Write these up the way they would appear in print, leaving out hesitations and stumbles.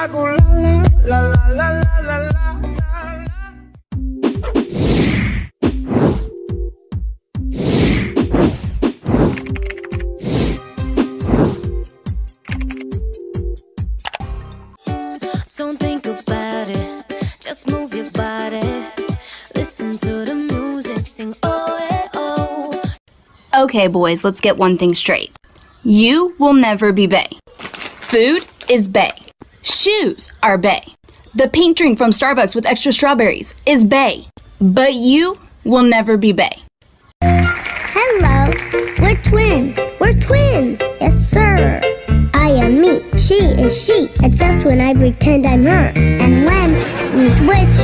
I go la la la la la la la la. Don't think about it, just move your body. Listen to the music, sing oh eh, oh. Okay, boys, let's get one thing straight. You will never be bae. Food is bae. Shoes are bae. The pink drink from Starbucks with extra strawberries is bae. But you will never be bae. Hello, we're twins. We're twins. Yes, sir. I am me. She is she, except when I pretend I'm her. And when we switch,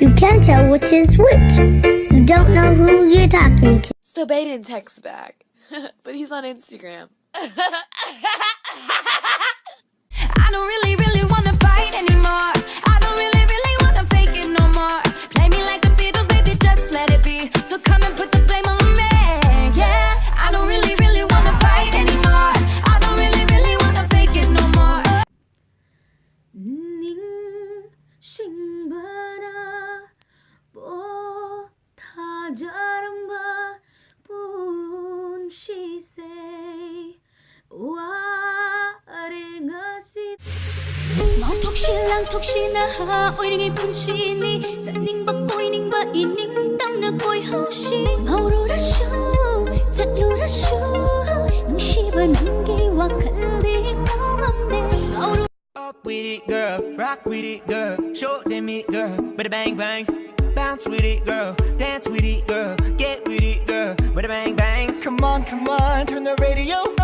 you can't tell which is which. You don't know who you're talking to. So Bae didn't text back, but he's on Instagram. I don't really wanna fight anymore. I don't really wanna fake it no more. Play me like the Beatles, baby, just let it be. So come and put the blame on me, yeah. I don't really wanna fight anymore. I don't really wanna fake it no more. 닝 신바라 보타자람 바 분 she say 와랭아시 톡실랑 톡시나 오이링이 분시니 산닝바 꼬이닝바 이닝 땅나 꼬이 혹시 마우로라쇼 짝루라쇼 눈시바 난기와 칼리 강함대 마우로 Up with it, girl. Rock with it, girl. Show them it, girl. Bada bang bang. Bounce with it, girl. Dance with it, girl. Get with it, girl. Bada bang bang. Come on, turn the radio up.